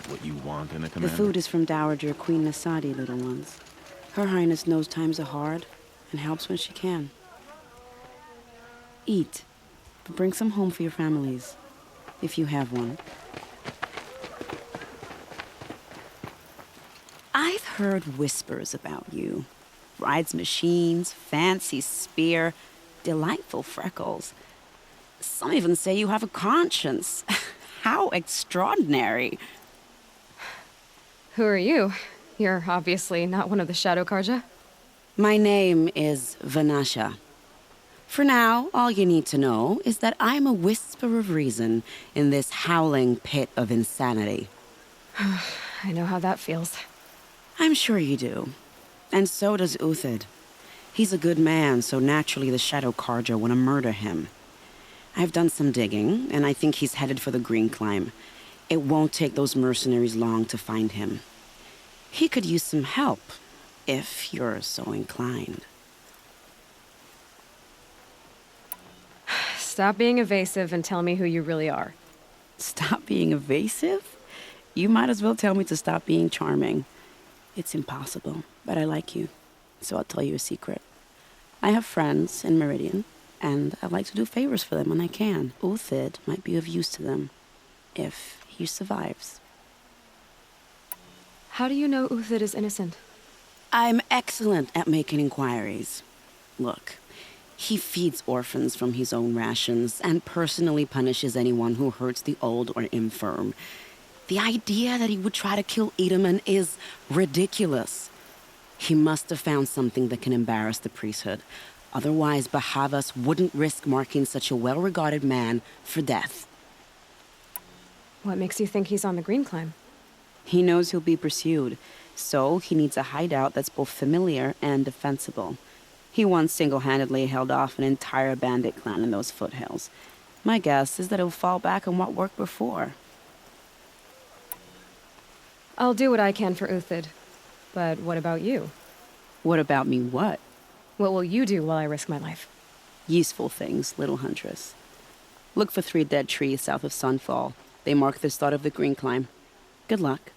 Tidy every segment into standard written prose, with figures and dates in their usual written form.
that what you want in a The commander? food is from Dowager Queen Nasadi, little ones. Her Highness knows times are hard and helps when she can. Eat, but bring some home for your families, if you have one. I've heard whispers about you. Rides machines, fancy spear, delightful freckles. Some even say you have a conscience. How extraordinary. Who are you? You're obviously not one of the Shadow Karja. My name is Vanasha. For now, all you need to know is that I'm a whisper of reason in this howling pit of insanity. I know how that feels. I'm sure you do. And so does Uthid. He's a good man, so naturally the Shadow Karja want to murder him. I've done some digging, and I think he's headed for the Green Climb. It won't take those mercenaries long to find him. He could use some help, if you're so inclined. Stop being evasive and tell me who you really are. Stop being evasive? You might as well tell me to stop being charming. It's impossible, but I like you, so I'll tell you a secret. I have friends in Meridian, and I like to do favors for them when I can. Uthid might be of use to them, if he survives. How do you know Uthid is innocent? I'm excellent at making inquiries. Look, he feeds orphans from his own rations and personally punishes anyone who hurts the old or infirm. The idea that he would try to kill Edaman is ridiculous. He must have found something that can embarrass the priesthood. Otherwise, Bahavas wouldn't risk marking such a well-regarded man for death. What makes you think he's on the Green Climb? He knows he'll be pursued, so he needs a hideout that's both familiar and defensible. He once single-handedly held off an entire bandit clan in those foothills. My guess is that he'll fall back on what worked before. I'll do what I can for Uthid. But what about you? What about me what? What will you do while I risk my life? Useful things, little huntress. Look for 3 dead trees south of Sunfall. They mark the start of the Green Climb. Good luck.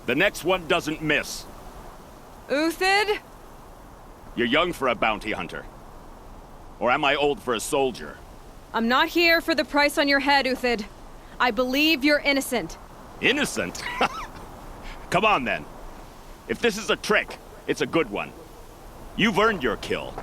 The next one doesn't miss. Uthid? You're young for a bounty hunter. Or am I old for a soldier? I'm not here for the price on your head, Uthid. I believe you're innocent. Innocent? Come on, then. If this is a trick, it's a good one. You've earned your kill.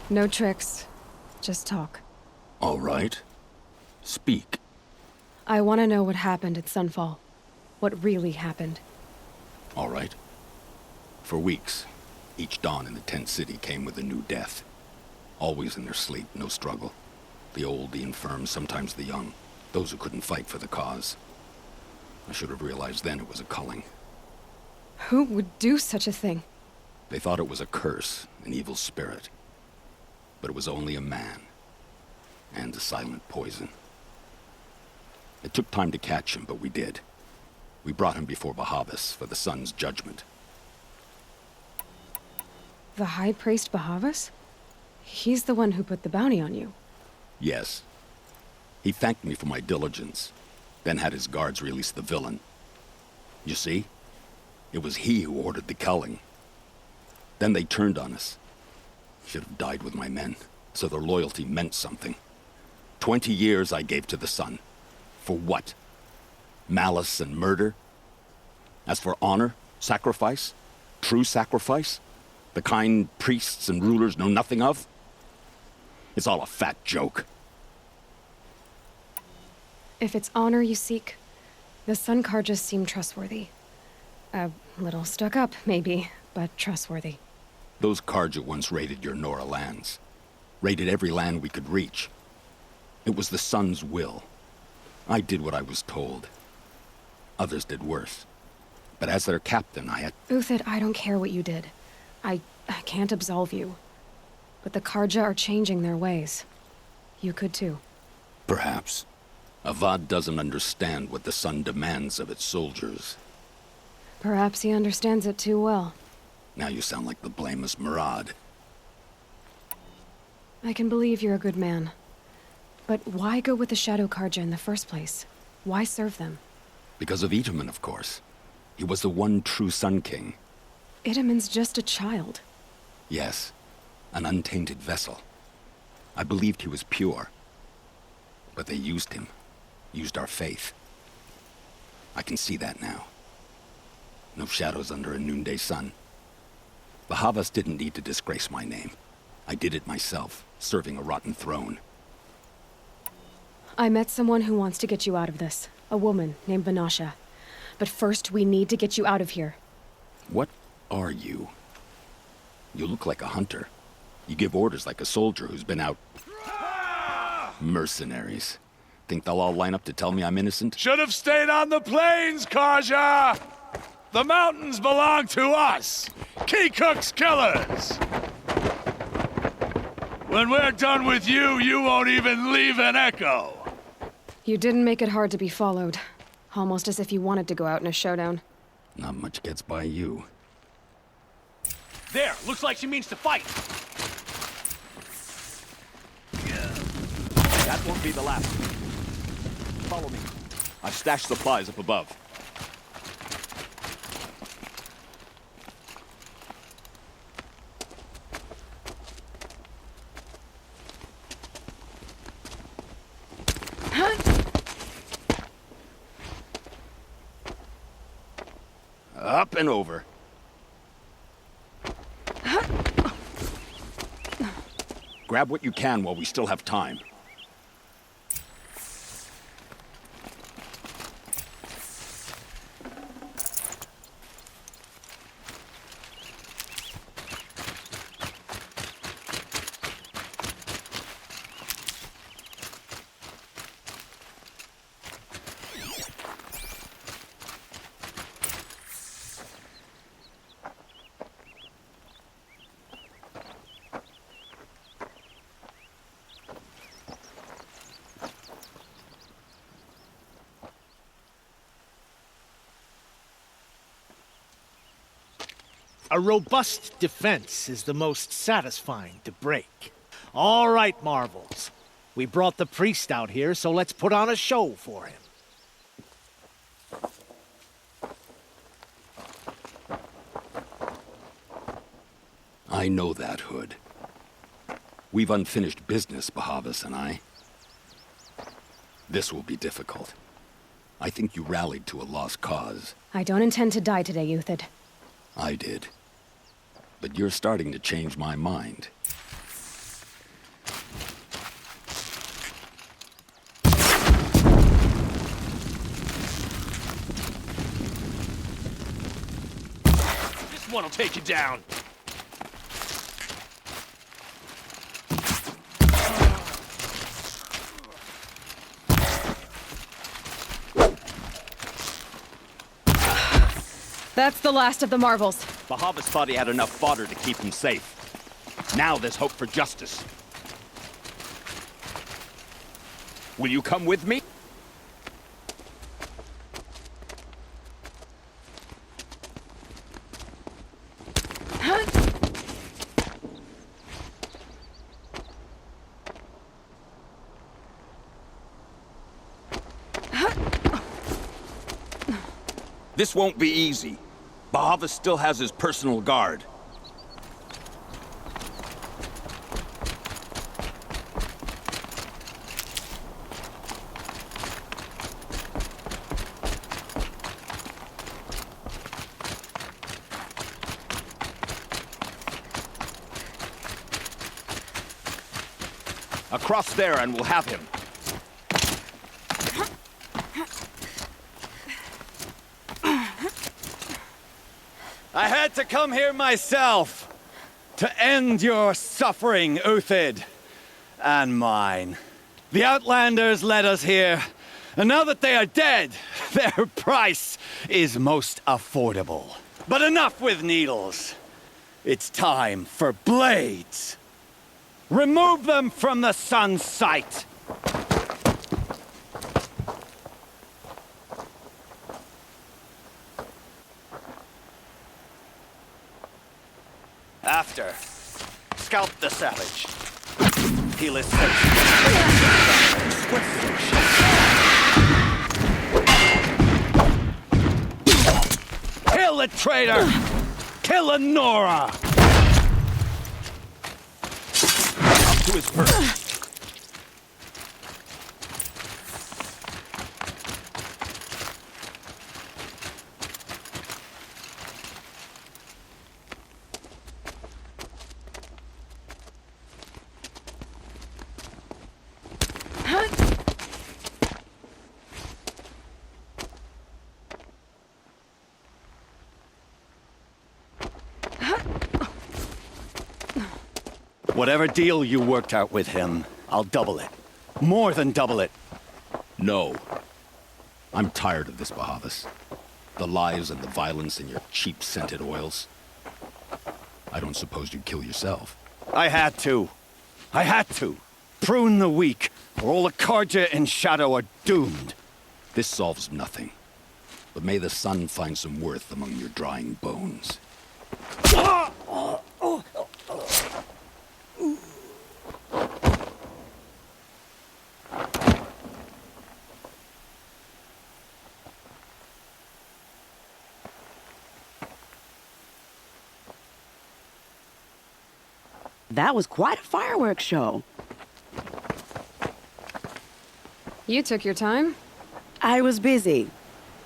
No tricks. Just talk. All right. Speak. I want to know what happened at Sunfall. What really happened. All right. For weeks, each dawn in the tent city came with a new death. Always in their sleep, no struggle. The old, the infirm, sometimes the young. Those who couldn't fight for the cause. I should have realized then it was a culling. Who would do such a thing? They thought it was a curse, an evil spirit. But it was only a man. And a silent poison. It took time to catch him, but we did. We brought him before Bahavas for the sun's judgment. The High Priest Bahavas? He's the one who put the bounty on you. Yes. He thanked me for my diligence, then had his guards release the villain. You see? It was he who ordered the culling. Then they turned on us. Should have died with my men, so their loyalty meant something. 20 years I gave to the sun. For what? Malice and murder? As for honor, sacrifice, true sacrifice, the kind priests and rulers know nothing of? It's all a fat joke. If it's honor you seek, the Sun Karjas seem trustworthy. A little stuck up, maybe, but trustworthy. Those Karja once raided your Nora lands. Raided every land we could reach. It was the sun's will. I did what I was told. Others did worse. But as their captain, I had... Uthid, I don't care what you did. I can't absolve you. But the Karja are changing their ways. You could too. Perhaps. Avad doesn't understand what the Sun demands of its soldiers. Perhaps he understands it too well. Now you sound like the blameless Murad. I can believe you're a good man. But why go with the Shadow Karja in the first place? Why serve them? Because of Itamen, of course. He was the one true Sun King. Itamen's just a child. Yes, an untainted vessel. I believed he was pure. But they used him. Used our faith. I can see that now. No shadows under a noonday sun. Bahavas didn't need to disgrace my name. I did it myself, serving a rotten throne. I met someone who wants to get you out of this. A woman named Vanasha. But first, we need to get you out of here. What are you? You look like a hunter. You give orders like a soldier who's been out... Mercenaries. Think they'll all line up to tell me I'm innocent? Should have stayed on the plains, Karja! The mountains belong to us! Kikuk's killers! When we're done with you, you won't even leave an echo! You didn't make it hard to be followed. Almost as if you wanted to go out in a showdown. Not much gets by you. There, looks like she means to fight. That won't be the last. Follow me. I've stashed supplies up above. Up and over. Grab what you can while we still have time. A robust defense is the most satisfying to break. All right, Marvels. We brought the priest out here, so let's put on a show for him. I know that, Hood. We've unfinished business, Bahavas and I. This will be difficult. I think you rallied to a lost cause. I don't intend to die today, Uthid. I did. But you're starting to change my mind. This one'll take you down. That's the last of the Marvels. Bahavas thought he had enough fodder to keep him safe. Now there's hope for justice. Will you come with me? This won't be easy. Bahavas still has his personal guard. Across there and we'll have him. I had to come here myself to end your suffering, Uthid, and mine. The Outlanders led us here, And now that they are dead, their price is most affordable. But enough with needles. It's time for blades. Remove them from the sun's sight. After, scalp the savage. Heal his face. Kill the traitor! Kill Nora! Up to his perch. Whatever deal you worked out with him, I'll double it. More than double it. No. I'm tired of this, Bahavas. The lies and the violence and your cheap scented oils. I don't suppose you'd kill yourself. I had to. I had to. Prune the weak, or all the Karja in Shadow are doomed. This solves nothing. But may the sun find some worth among your drying bones. That was quite a fireworks show. You took your time. I was busy.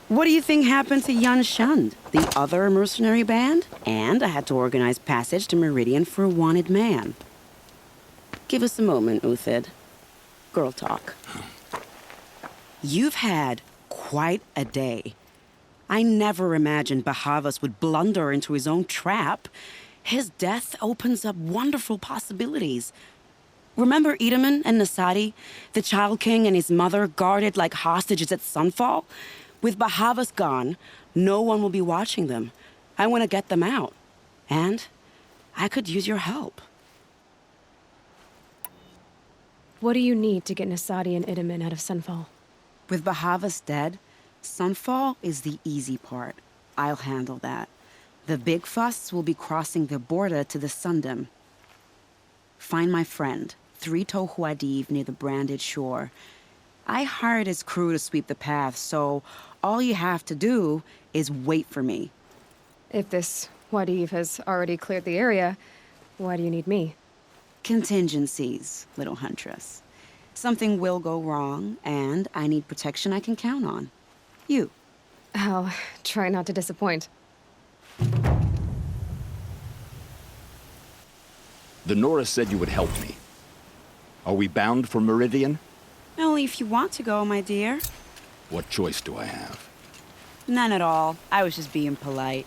What do you think happened to Yun Shund, the other mercenary band? And I had to organize passage to Meridian for a wanted man. Give us a moment, Uthid. Girl talk. You've had quite a day. I never imagined Bahavas would blunder into his own trap. His death opens up wonderful possibilities. Remember Edaman and Nasadi, the Child King and his mother guarded like hostages at Sunfall? With Bahavas gone, no one will be watching them. I want to get them out. And I could use your help. What do you need to get Nasadi and Idaman out of Sunfall? With Bahavas dead, Sunfall is the easy part. I'll handle that. The big fuss will be crossing the border to the Sundom. Find my friend, 3 Tohuadiv near the branded shore. I hired his crew to sweep the path, so all you have to do is wait for me. If this Wadiv has already cleared the area, why do you need me? Contingencies, little huntress. Something will go wrong, and I need protection I can count on. You. I'll try not to disappoint. The Nora said you would help me. Are we bound for Meridian? Only if you want to go, my dear. What choice do I have? None at all. I was just being polite.